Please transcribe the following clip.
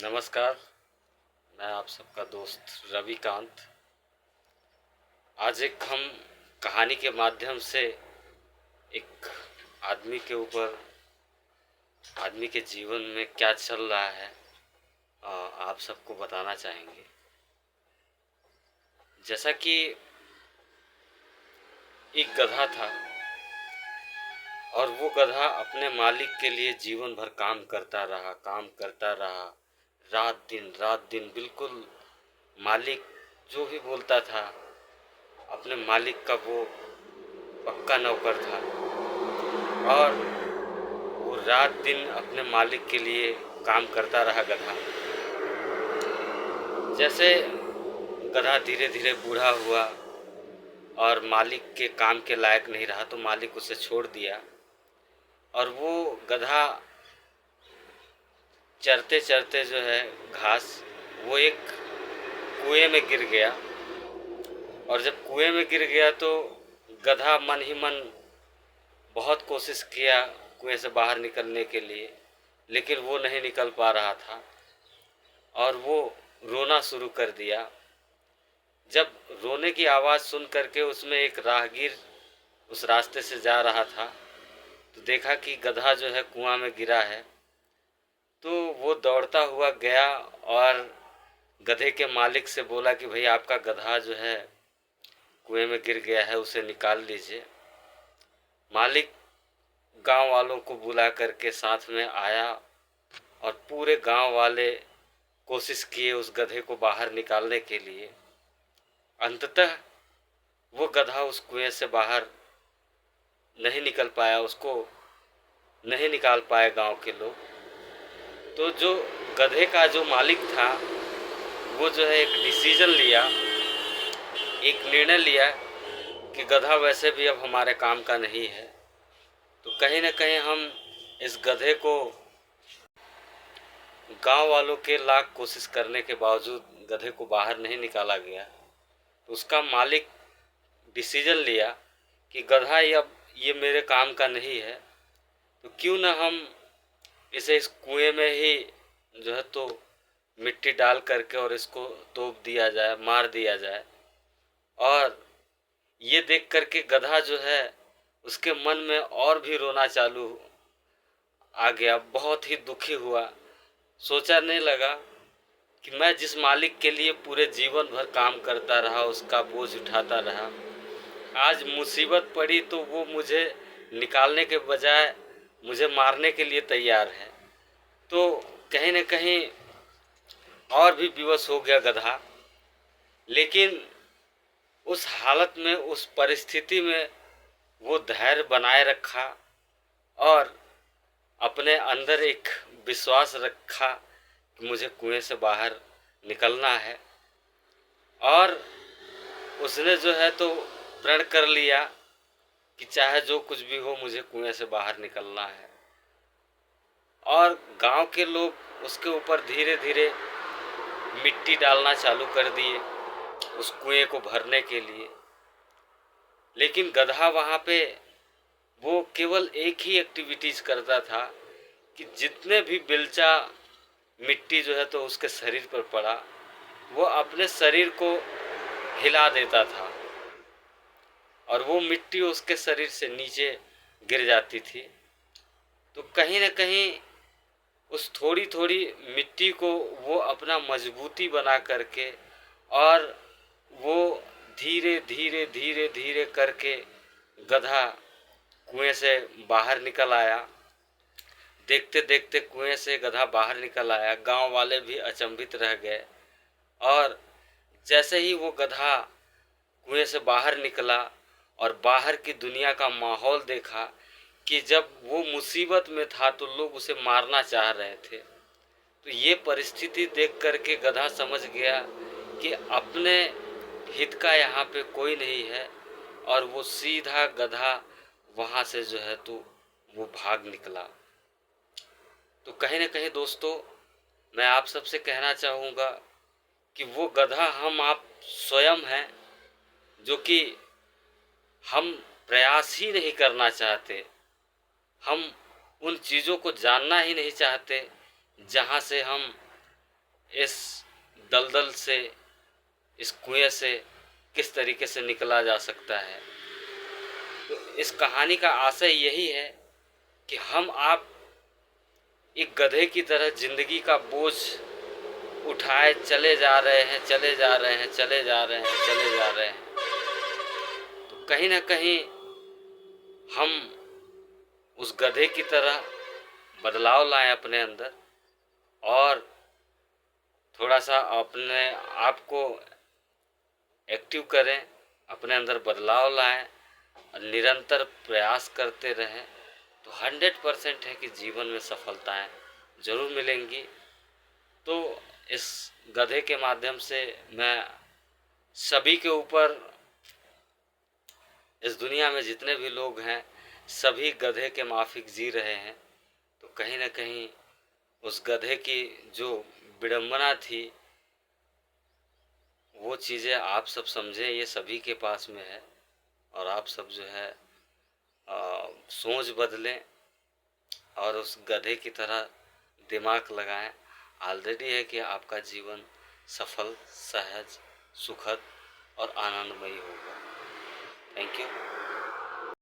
नमस्कार। मैं आप सबका दोस्त रविकांत। आज एक हम कहानी के माध्यम से एक आदमी के ऊपर, आदमी के जीवन में क्या चल रहा है, आप सबको बताना चाहेंगे। जैसा कि एक गधा था और वो गधा अपने मालिक के लिए जीवन भर काम करता रहा, रात दिन बिल्कुल मालिक जो भी बोलता था, अपने मालिक का वो पक्का नौकर था और वो रात दिन अपने मालिक के लिए काम करता रहा गधा। जैसे गधा धीरे धीरे बूढ़ा हुआ और मालिक के काम के लायक नहीं रहा तो मालिक उसे छोड़ दिया और वो गधा चरते चरते जो है घास, वो एक कुएं में गिर गया। और जब कुएं में गिर गया तो गधा मन ही मन बहुत कोशिश किया कुएं से बाहर निकलने के लिए, लेकिन वो नहीं निकल पा रहा था और वो रोना शुरू कर दिया। जब रोने की आवाज़ सुन करके उसमें एक राहगीर उस रास्ते से जा रहा था तो देखा कि गधा जो है कुआं में गिरा है। तो वो दौड़ता हुआ गया और गधे के मालिक से बोला कि भाई आपका गधा जो है कुएं में गिर गया है, उसे निकाल लीजिए। मालिक गांव वालों को बुला करके साथ में आया और पूरे गांव वाले कोशिश किए उस गधे को बाहर निकालने के लिए। अंततः वो गधा उस कुएं से बाहर नहीं निकल पाया, उसको नहीं निकाल पाए गांव के लोग। तो जो गधे का जो मालिक था वो जो है एक डिसीजन लिया, एक निर्णय लिया कि गधा वैसे भी अब हमारे काम का नहीं है, तो कहीं ना कहीं हम इस गधे को, गांव वालों के लाख कोशिश करने के बावजूद गधे को बाहर नहीं निकाला गया। तो उसका मालिक डिसीजन लिया कि गधा ये मेरे काम का नहीं है, तो क्यों ना हम इसे इस कुएं में ही जो है तो मिट्टी डाल करके और इसको तोप दिया जाए, मार दिया जाए। और ये देख करके गधा जो है उसके मन में और भी रोना चालू आ गया, बहुत ही दुखी हुआ। सोचने लगा कि मैं जिस मालिक के लिए पूरे जीवन भर काम करता रहा, उसका बोझ उठाता रहा, आज मुसीबत पड़ी तो वो मुझे निकालने के बजाय मुझे मारने के लिए तैयार है। तो कहीं न कहीं और भी विवश हो गया गधा। लेकिन उस हालत में, उस परिस्थिति में वो धैर्य बनाए रखा और अपने अंदर एक विश्वास रखा कि मुझे कुएं से बाहर निकलना है। और उसने जो है तो प्रण कर लिया कि चाहे जो कुछ भी हो मुझे कुएं से बाहर निकलना है। और गांव के लोग उसके ऊपर धीरे धीरे मिट्टी डालना चालू कर दिए उस कुएं को भरने के लिए। लेकिन गधा वहाँ पे वो केवल एक ही एक्टिविटीज़ करता था कि जितने भी बेलचा मिट्टी जो है तो उसके शरीर पर पड़ा, वो अपने शरीर को हिला देता था और वो मिट्टी उसके शरीर से नीचे गिर जाती थी। तो कहीं ना कहीं उस थोड़ी थोड़ी मिट्टी को वो अपना मजबूती बना करके और वो धीरे धीरे धीरे धीरे करके गधा कुएं से बाहर निकल आया। देखते देखते कुएं से गधा बाहर निकल आया, गांव वाले भी अचंभित रह गए। और जैसे ही वो गधा कुएं से बाहर निकला और बाहर की दुनिया का माहौल देखा कि जब वो मुसीबत में था तो लोग उसे मारना चाह रहे थे, तो ये परिस्थिति देख करके गधा समझ गया कि अपने हित का यहाँ पे कोई नहीं है और वो सीधा गधा वहाँ से जो है तो वो भाग निकला। तो कहीं ना कहीं दोस्तों, मैं आप सबसे कहना चाहूँगा कि वो गधा हम आप स्वयं हैं, जो कि हम प्रयास ही नहीं करना चाहते, हम उन चीज़ों को जानना ही नहीं चाहते जहाँ से हम इस दलदल से, इस कुएं से किस तरीके से निकला जा सकता है। तो इस कहानी का आशय यही है कि हम आप एक गधे की तरह जिंदगी का बोझ उठाए चले जा रहे हैं, चले जा रहे हैं, चले जा रहे हैं, चले जा रहे हैं। तो कहीं ना कहीं हम उस गधे की तरह बदलाव लाएं अपने अंदर, और थोड़ा सा अपने आप को एक्टिव करें, अपने अंदर बदलाव लाएं और निरंतर प्रयास करते रहें, तो 100% है कि जीवन में सफलताएं ज़रूर मिलेंगी। तो इस गधे के माध्यम से मैं सभी के ऊपर, इस दुनिया में जितने भी लोग हैं सभी गधे के माफिक जी रहे हैं। तो कहीं ना कहीं उस गधे की जो विडंबना थी वो चीज़ें आप सब समझें, ये सभी के पास में है। और आप सब जो है सोच बदलें और उस गधे की तरह दिमाग लगाएं। ऑलरेडी है कि आपका जीवन सफल, सहज, सुखद और आनंदमयी होगा। Thank you.